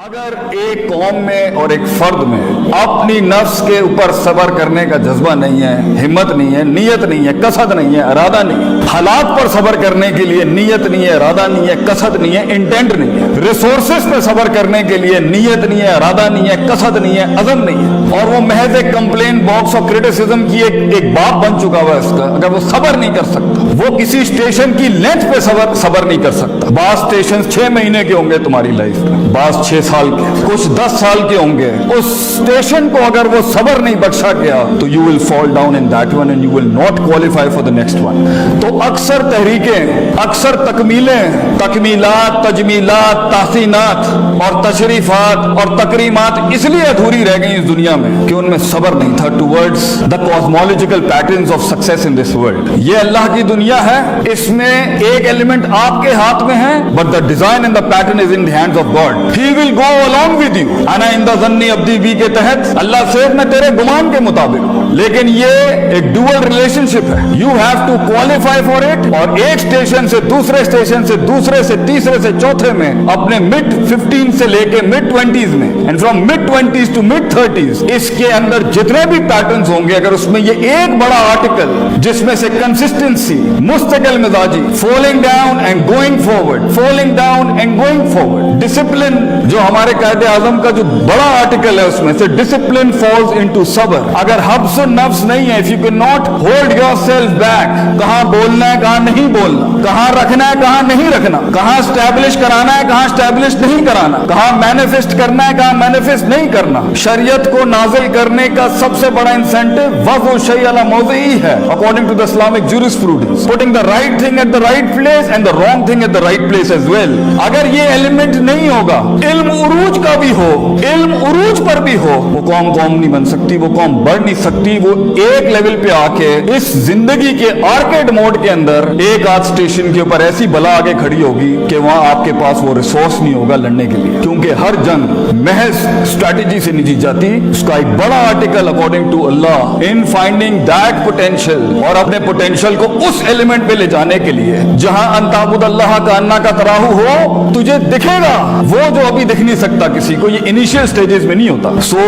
اگر ایک قوم میں اور ایک فرد میں اپنی نفس کے اوپر صبر کرنے کا جذبہ نہیں ہے، ہمت نہیں ہے، نیت نہیں ہے، قصد نہیں ہے، ارادہ نہیں ہے، حالات پر صبر کرنے کے لیے نیت نہیں ہے، ارادہ نہیں ہے، قصد نہیں ہے، انٹینٹ نہیں ہے، ریسورسز پہ صبر کرنے کے لیے نیت نہیں ہے، ارادہ نہیں ہے، قصد نہیں ہے، عزم نہیں ہے، اور وہ محض ایک کمپلین باکس اور کرٹیسزم کی ایک باپ بن چکا ہوا ہے اس کا، اگر وہ صبر نہیں کر سکتا، وہ کسی اسٹیشن کی لینتھ پہ صبر نہیں کر سکتا۔ بعض اسٹیشن 6 مہینے کے ہوں گے تمہاری لائف میں، بعض 6 سال کے، کچھ 10 سال کے ہوں گے، اس اسٹیشن کو اگر وہ صبر نہیں بخشا گیا تو you will fall down in that one and you will not qualify for the next one۔ تو اکثر تحریکیں، اکثر تکمیلیں، تکمیلات، تجمیلات، تحسینات اور تشریفات اور تکریمات اس لیے ادھوری رہ گئی اس دنیا میں کہ ان میں صبر نہیں تھا towards the cosmological patterns of success in this world۔ یہ اللہ کی دنیا ہے، اس میں ایک ایلیمنٹ آپ کے ہاتھ میں ہے but the design and the pattern is in the hands of God۔ He will go along with you۔ انا عند ظن عبدی بی کے تحت اللہ سے میں تیرے گمان کے مطابق، لیکن یہ ایک ڈوئل ریلیشن شپ ہے، you have to qualify for it, اور ایک اسٹیشن سے دوسرے اسٹیشن سے دوسرے سے تیسرے سے چوتھے میں، اپنے mid 15 سے لے کے mid 20s میں، and from mid 20s to mid 30s، اس کے اندر جتنے بھی پیٹرنز ہوں گے، اگر اس میں یہ ایک بڑا آرٹیکل جس میں سے کنسسٹنسی، مستقل مزاجی، falling down and going forward, falling down and going forward, discipline جو ہمارے قائد اعظم کا جو بڑا آرٹیکل ہے اس میں سے ڈسپلن فالز انٹو صبر۔ اگر حبس النفس نہیں ہے، if you cannot hold yourself back، کہاں بولنا ہے کہاں نہیں بولنا، کہاں رکھنا ہے کہاں نہیں رکھنا، کہاں اسٹیبلش کرانا ہے کہاں اسٹیبلش نہیں کرانا، کہاں مینیفیسٹ کرنا ہے کہاں مینیفیسٹ نہیں کرنا۔ شریعت کو نازل کرنے کا سب سے بڑا انسینٹو وضع الشیء علی موضعہ ہے according to the Islamic jurisprudence، putting the right thing at the right place and the wrong thing at the right place as well۔ اگر یہ ایلیمنٹ نہیں ہوگا، علم عروج کا بھی ہو، علم عروج پر بھی ہو، وہ قوم نہیں بن سکتی، وہ قوم بڑھ نہیں سکتی۔ وہ ایک لیول پہ آ کے اس زندگی کے آرکیڈ موڈ کے اندر ایک آدھ اسٹیشن کے اوپر ایسی بلا آگے کھڑی ہوگی کہ وہاں آپ کے پاس وہ ریسورس نہیں ہوگا لڑنے کے لیے، کیونکہ ہر جنگ محض اسٹریٹجی سے نہیں جیت جاتی۔ اس کا ایک بڑا آرٹیکل اکارڈنگ ٹو اللہ ان فائنڈنگ دیٹ پوٹینشیل، اور اپنے پوٹینشیل کو اس ایلیمنٹ پہ لے جانے کے لیے جہاں ان تعبد اللہ کا انا کا تراہو ہو، تجھے دکھے گا وہ جو ابھی دکھ نہیں سکتا کسی کو، یہ انیشیل سٹیجز میں نہیں ہوتا۔ سو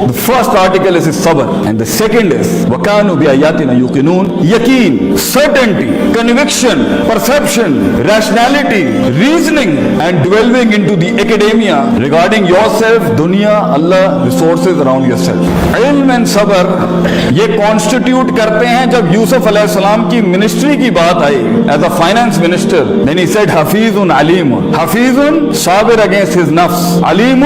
the first article is صبر and the second is وَكَانُوا بِآيَاتِنَا يُوقِنُونَ، یقین، certainty، conviction، perception، rationality، reasoning and delving into the academia regarding yourself، دنیا، اللہ، resources around yourself۔ علم and صبر یہ constitute کرتے ہیں۔ جب یوسف علیہ السلام کی منسٹری کی بات آئی as a finance minister، then he said Hafeez Aleem, Hafeez Sabir against his نفس، علیم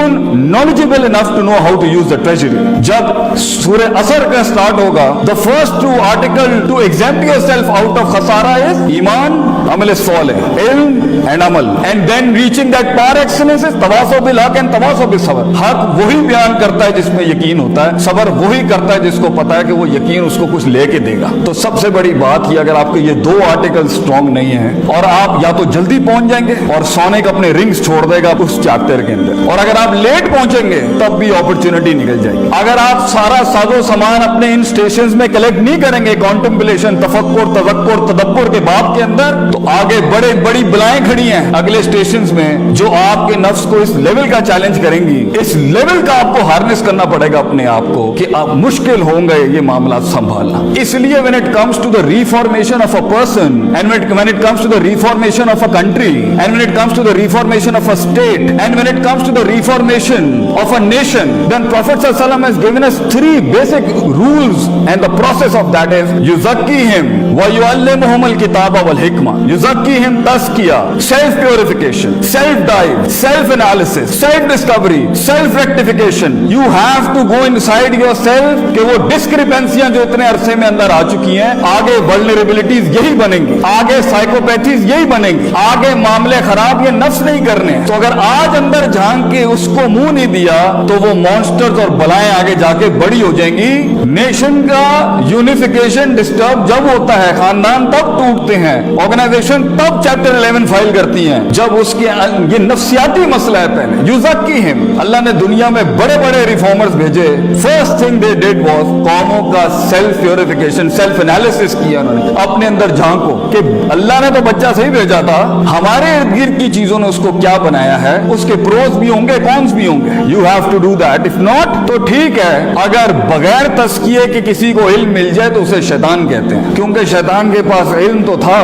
knowledgeable enough to know how to use the treasury۔ جب سورہ عصر کا سٹارٹ ہوگا، the first two article to exempt yourself out of خسارہ is ایمان، عمل صالح، علم and عمل، and then reaching that par excellence is تواصوا بالحق and تواصوا بالصبر۔ حق وہی بیان کرتا ہے جس میں یقین ہوتا ہے، صبر وہی کرتا ہے جس کو پتا ہے کہ وہ یقین اس کو کچھ لے کے دے گا۔ تو سب سے بڑی بات یہ، اگر آپ کے یہ دو آرٹیکل سٹرونگ نہیں ہیں، اور آپ یا تو جلدی پہنچ جائیں گے اور سونک اپنے رنگز چھوڑ دے گا اس چیپٹر کے اندر، اور اگر آپ لیٹ پہنچیں گے تب بھی اپرچونٹی نکل جائے گی۔ اگر آپ سارا ساز و سامان اپنے ان سٹیشنز میں کلیکٹ نہیں کریں گے، کانٹمپلیشن، تفکر، تذکر، تدبر کے باب کے اندر، تو آگے بڑی بلائیں کھڑی ہیں اگلے سٹیشنز میں جو آپ کے نفس کو اس لیول کا چیلنج کریں گی، اس لیول کا آپ کو ہارنس کرنا پڑے گا اپنے آپ کو کہ آپ مشکل ہوں گے یہ معاملات سنبھالنا۔ اس لیے when it comes to the reformation of a person and when it comes to the reformation of a country and when it comes to the reformation of a state and when it comes to the reformation of a nation, then Prophet ﷺ has given us 3 basic rules, and the process of that is yuzakkihim wa yuallimuhum al-kitaba wal-hikmah۔ yuzakkihim tazkiyah، self purification، self dive، self analysis، self discovery، self rectification۔ you have to go inside yourself کہ وہ ڈسکریپنسیاں جو اتنے عرصے میں اندر آ چکی ہیں، آگے vulnerabilities یہی بنیں گی، آگے سائیکوپیتھیز یہی بنیں گی، آگے معاملے خراب یہ نفس نہیں کرنے۔ تو اگر آج اندر جھانک کے اس کو منہ نہیں دیا تو وہ مانسٹرز اور بلائیں آگے جا کے بڑی ہو جائیں گی۔ نیشن کا یونیفیکیشن ڈسٹرب جب ہوتا ہے، خاندان تب ٹوٹتے ہیں، آرگنائزیشن تب چیپٹر 11 فائل کرتی ہیں جب اس کے یہ نفسیاتی مسئلہ ہے۔ پہلے یزکیہم، اللہ نے دنیا میں بڑے ریفارمرز بھیجے، first thing they did was قوموں کا سیلف پیوریفیکیشن، سیلف انالیسس کیا انہوں نے، اپنے اندر جھانکو کہ اللہ نے تو بچہ صحیح بھیجا تھا، ہمارے ارد گرد کی چیزوں نے اس کو کیا بنایا ہے، اس کے پروز بھی ہوں گے, کونس بھی ہوں گے. You have to do that. If not تو ٹھیک ہے, اگر بغیر تزکیے کے کسی کو علم مل جائے تو اسے شیطان کہتے ہیں, کیونکہ شیطان کے پاس علم تو تھا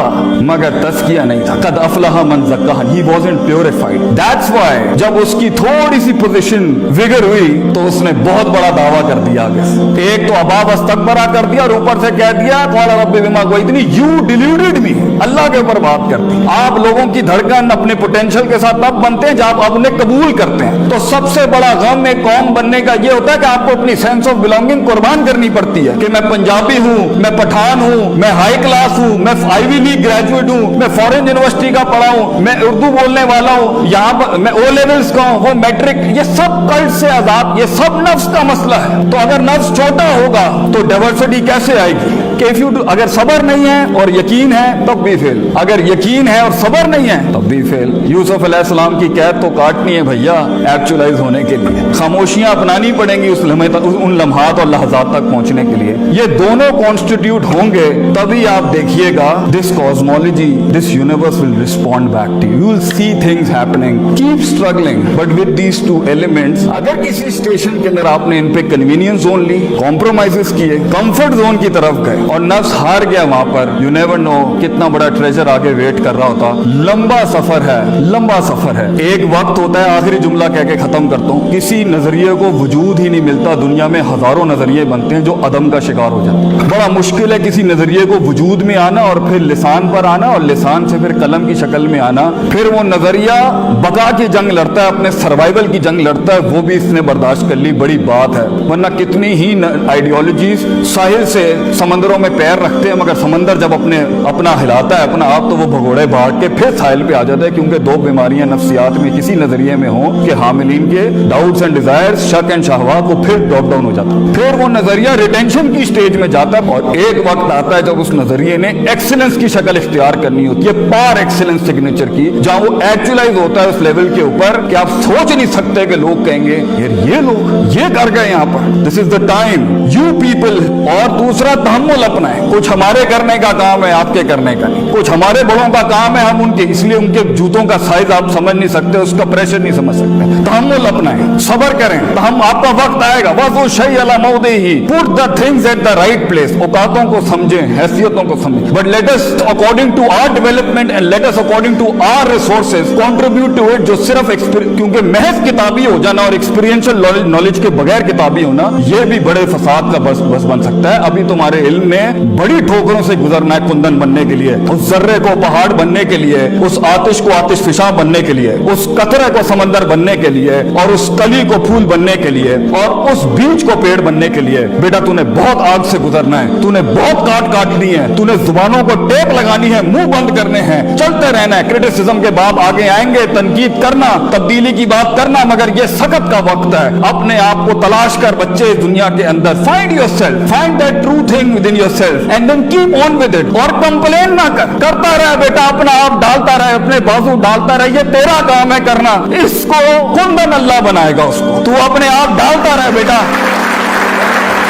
مگر تزکیہ نہیں تھا. قد افلح من زکاہا, he wasn't purified. That's why جب اس کی تھوڑی سی پوزیشن وگر ہوئی تو اس نے بہت بڑا دعویٰ کر دیا آگے سے. ایک تو ابا واستکبرا کر دیا اور اوپر سے کہہ دیا قال رب بما اغویتنی, you deluded me. اللہ کے اوپر بات کرتی. آپ لوگوں کی دھڑکن اپنے پوٹینشیل کے ساتھ تب بنتے ہیں جب آپ انہیں قبول کرتے ہیں. تو سب سے بڑا غم ایک قوم بننے کا یہ ہوتا ہے کہ آپ کو اپنی سینس آف بلانگنگ قربان کرنی پڑتی ہے, کہ میں پنجابی ہوں, میں پٹھان ہوں, میں ہائی کلاس ہوں, میں آئی وی گریجویٹ ہوں, میں فورن یونیورسٹی کا پڑھا ہوں, میں اردو بولنے والا ہوں, یہاں پر میں او لیولز کا ہوں, وہ میٹرک. یہ سب کلٹ سے آزاد, یہ سب نفس کا مسئلہ ہے. تو اگر نفس چھوٹا ہوگا تو ڈائیورسٹی کیسے آئے گی؟ کہ اگر صبر نہیں ہے اور یقین ہے تب بھی فیل, اگر یقین ہے اور صبر نہیں ہے تب بھی فیل. یوسف علیہ السلام کی قید تو کاٹنی ہے بھیا ایکچولائز ہونے کے لیے, خاموشیاں اپنانی پڑیں گی اس لمحے تک, ان لمحات اور لحظات تک پہنچنے کے لیے. یہ دونوں کانسٹیٹیوٹ ہوں گے تبھی آپ دیکھیے گا this cosmology, this universe will respond back to you. You will see things happening, keep struggling but with these two elements. اگر کسی اسٹیشن کے اندر آپ نے ان پہ کنوینئنس زون لی, کمپرومائزز کیے, کمفرٹ زون کی طرف گئے اور نفس ہار گیا وہاں پر, یو نیور نو کتنا بڑا ٹریجر آگے ویٹ کر رہا ہوتا. لمبا سفر ہے, لمبا سفر ہے. ایک وقت ہوتا ہے, آخری جملہ کہہ کے ختم کرتا ہوں, کسی نظریے کو وجود ہی نہیں ملتا. دنیا میں ہزاروں نظریے بنتے ہیں جو عدم کا شکار ہو جاتے ہیں. بڑا مشکل ہے کسی نظریے کو وجود میں آنا اور پھر لسان پر آنا اور لسان سے پھر قلم کی شکل میں آنا. پھر وہ نظریہ بقا کی جنگ لڑتا ہے, اپنے سروائیول کی جنگ لڑتا ہے. وہ بھی اس نے برداشت کر لی, بڑی بات ہے. ورنہ کتنی ہی آئیڈیالوجیز ساحل سے سمندروں میں پیر رکھتے ہیں, مگر سمندر جب اپنا ہلاتا ہے اپنا آپ تو وہ بھگوڑے بھاگ کے پھر ساحل پہ آ جاتا ہے. کیونکہ دو بیماریاں نفسیات میں کسی نظریے میں ہوں کہ حاملین کے ڈاؤٹس اینڈ ڈیزائرز, شک اینڈ شہوات, وہ پھر ڈراپ ڈاؤن ہو جاتا ہے. پھر وہ نظریہ ریٹینشن کی سٹیج میں جاتا ہے اور ایک وقت آتا ہے جب اس نظریے نے ایکسلنس کی شکل اختیار کرنی ہوتی ہے, پار ایکسلنس سگنیچر کی, جہاں وہ ایکچولائز ہوتا ہے اس لیول کے اوپر کہ آپ سوچ نہیں سکتے کہ لوگ کہیں گے یار یہ لوگ یہ کر گئے یہاں پر. دس از دا ٹائم یو پیپل. اور دوسرا تحمل اپنا ہے. کچھ ہمارے کرنے کا کام ہے, آپ کے کرنے کا نہیں. کچھ ہمارے بڑوں کا کام ہے, ہم ان کے, اس لیے ان کے جوتوں کا سائز آپ سمجھ نہیں سکتے, اس کا پریشر نہیں سمجھ سکتے. تحمل اپنا ہے, صبر کریں. ہم آپ کا وقت آئے گا. وَضُ الشَّيْءَ عَلَى مَوْضِعِهِ, put the things at the right place. اوقاتوں کو سمجھیں, حیثیتوں کو سمجھیں. But let us according to our development and let us according to our resources contribute to it. جو صرف کیونکہ محض کتابی ہو جانا اور ایکسپیرینشل نالج کے بغیر کتابی ہونا یہ بھی بڑے فساد کا بس بن سکتا ہے. ابھی تمہارے علم میں بڑی ٹھوکروں سے گزرنا ہے کندن بننے کے لیے, اس ذرے کو پہاڑ بننے کے لیے, اس آتش کو آتش فشاں بننے کے لیے, اس قطرے کو سمندر بننے کے لیے, اور اس کلی کو پھول بننے کے لیے, اور اس بیج کو پیڑ بننے کے لیے. بیٹا تو نے بہت آگ سے گزرنا ہے, تو نے بہت کاٹنی ہے, تو نے زبانوں کو ٹیپ لگانی ہے, منہ بند کرنے ہیں, چلتے رہنا ہے. کرٹیسزم کے باب آگے آئیں گے, تنقید کرنا, تبدیلی کی بات کرنا, مگر یہ سخت کا وقت ہے. اپنے آپ کو تلاش کر بچے دنیا کے اندر, find yourself, find that true thing within yourself and then keep on with it. اور کمپلین نہ کرتا رہے بیٹا, اپنا آپ ڈالتا رہے, اپنے بازو ڈالتا رہے, یہ تیرا کام ہے کرنا. اس کو کندن اللہ بنائے گا, اس کو تو اپنے آپ ڈالتا رہے بیٹا,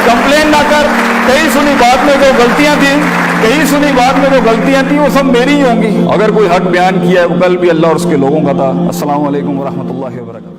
کمپلین نہ کر. کئی سنی بات میں جو غلطیاں تھیں وہ سب میری ہی ہوں گی. اگر کوئی حق بیان کیا ہے وہ کل بھی اللہ اور اس کے لوگوں کا تھا. السلام علیکم ورحمۃ اللہ وبرکاتہ.